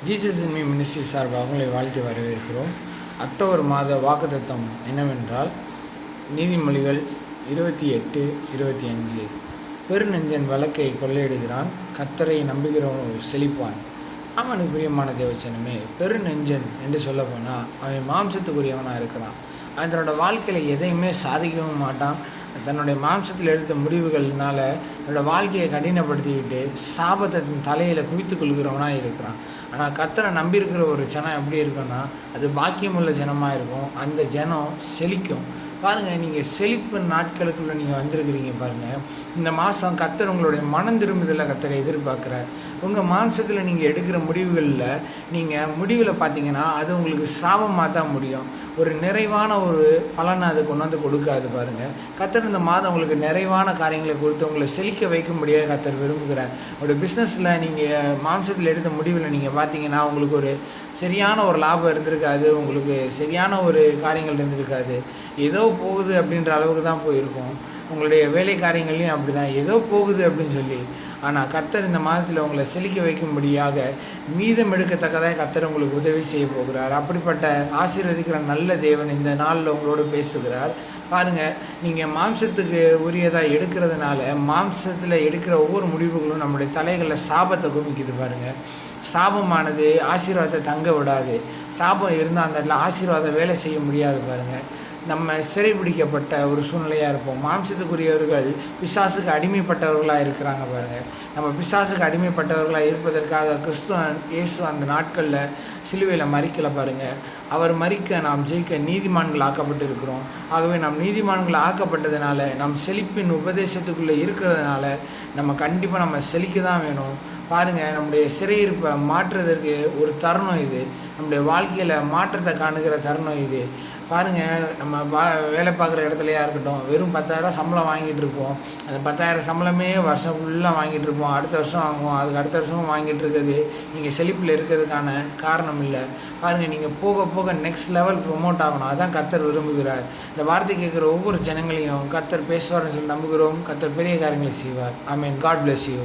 Jesus in me ministry சார்பாக உங்களை வாழ்த்து வரவேற்கிறோம். அக்டோபர் மாத வாக்குத்தத்தம் என்னவென்றால், நீதிமொழிகள் 28:25. பெருநெஞ்சன் வழக்கை கொள்ளையிடுகிறான், கர்த்தரை நம்புகிறவன் செழிப்பான். அவனுக்கு பிரியமான தேவச்சனமே, பெருநெஞ்சன் என்று சொல்ல போனால் அவன் மாம்சத்துக்குரியவனாக இருக்கிறான். அவன் தன்னோட வாழ்க்கையில் எதையுமே சாதிக்கவும் மாட்டான். தன்னுடைய மாம்சத்தில் எடுத்த முடிவுகள்னால தன்னோட வாழ்க்கையை கடினப்படுத்திக்கிட்டு சாபத்தை தலையில் குவித்து கொள்கிறவனாக இருக்கிறான். ஆனால் கர்த்தரை நம்பியிருக்கிற ஒரு ஜனம் எப்படி இருக்குன்னா, அது பாக்கியமுள்ள ஜனமாக இருக்கும். அந்த ஜனம் செழிக்கும். பாருங்கள், நீங்கள் செழிப்பு நாட்களுக்குள்ளே நீங்கள் வந்திருக்கிறீங்க. பாருங்கள், இந்த மாதம் கர்த்தர் உங்களுடைய மனம் திரும்புதலை கர்த்தரை எதிர்பார்க்குறார். உங்கள் மாம்சத்தில் நீங்கள் எடுக்கிற முடிவுகளில் நீங்கள் முடிவில் பார்த்தீங்கன்னா அது உங்களுக்கு சாபமாக தான் முடியும். ஒரு நிறைவான ஒரு பலனை அது கொண்டு வந்து கொடுக்காது. பாருங்கள், கர்த்தர் இந்த மாதம் உங்களுக்கு நிறைவான காரியங்களை கொடுத்து உங்களை செழிக்க வைக்கும்படியாக கர்த்தர் விரும்புகிறார். ஒரு பிஸ்னஸில் நீங்கள் மாம்சத்தில் எடுத்த முடிவில் நீங்கள் பார்த்தீங்கன்னா உங்களுக்கு ஒரு சரியான ஒரு லாபம் இருந்திருக்காது, உங்களுக்கு சரியான ஒரு காரியங்கள் இருந்திருக்காது. ஏதோ போகுது அப்படின்ற அளவுக்கு தான் போயிருக்கும். உங்களுடைய வேலை காரியங்கள்லையும் அப்படி தான், ஏதோ போகுது அப்படின்னு சொல்லி. ஆனால் கர்த்தர் இந்த மாதத்தில் உங்களை செழிக்க வைக்கும்படியாக மீதம் எடுக்கத்தக்கதாக கர்த்தர் உங்களுக்கு உதவி செய்ய போகிறார். அப்படிப்பட்ட ஆசீர்வதிக்கிற நல்ல தேவன் இந்த நாளில் உங்களோடு பேசுகிறார். பாருங்கள், நீங்கள் மாம்சத்துக்கு உரியதாக எடுக்கிறதுனால மாம்சத்தில் எடுக்கிற ஒவ்வொரு முடிவுகளும் நம்முடைய தலைகளில் சாபத்தை குமிக்குது. பாருங்கள், சாபமானது ஆசீர்வாதத்தை தங்க விடாது. சாபம் இருந்தால் அந்த இடத்துல ஆசீர்வாதம் வேலை செய்ய முடியாது. பாருங்கள், நம்ம சிறைபிடிக்கப்பட்ட ஒரு சூழ்நிலையாக இருப்போம். மாம்சத்துக்குரியவர்கள் பிசாசுக்கு அடிமைப்பட்டவர்களாக இருக்கிறாங்க. பாருங்கள், நம்ம பிசாசுக்கு அடிமைப்பட்டவர்களாக இருப்பதற்காக இயேசு அந்த நாட்களில் சிலுவையில் மரிக்கலை. பாருங்கள், அவர் மரிக்க நாம் ஜெயிக்க நீதிமான்கள் ஆக்கப்பட்டு இருக்கிறோம். ஆகவே நாம் நீதிமான்கள் ஆக்கப்பட்டதுனால, நம் செழிப்பின் உபதேசத்துக்குள்ளே இருக்கிறதுனால நம்ம கண்டிப்பாக நம்ம செழிக்க தான் வேணும். பாருங்கள், நம்முடைய சிறையிருப்பை மாற்றுறதற்கு ஒரு தருணம் இது. நம்முடைய வாழ்க்கையில் மாற்றத்தை காணுகிற தருணம் இது. பாருங்கள், நம்ம வேலை பார்க்குற இடத்துலையா இருக்கட்டும், வெறும் 10,000 சம்பளம் வாங்கிட்டு இருப்போம். அந்த 10,000 சம்பளமே வருஷம் ஃபுல்லாக வாங்கிட்டு இருப்போம். அடுத்த வருஷம் வாங்குவோம், அதுக்கு அடுத்த வருஷமும் வாங்கிட்டு இருக்குது. நீங்கள் செழிப்பில் இருக்கிறதுக்கான காரணம் இல்லை. பாருங்கள், நீங்கள் போக போக நெக்ஸ்ட் லெவல் ப்ரொமோட் ஆகணும். அதுதான் கர்த்தர் விரும்புகிறார். இந்த வார்த்தை கேட்குற ஒவ்வொரு ஜனங்களையும் கர்த்தர் பேசுவார்னு சொல்லி நம்புகிறோம். கர்த்தர் பெரிய காரியங்களை செய்வார். ஆமென். God bless you.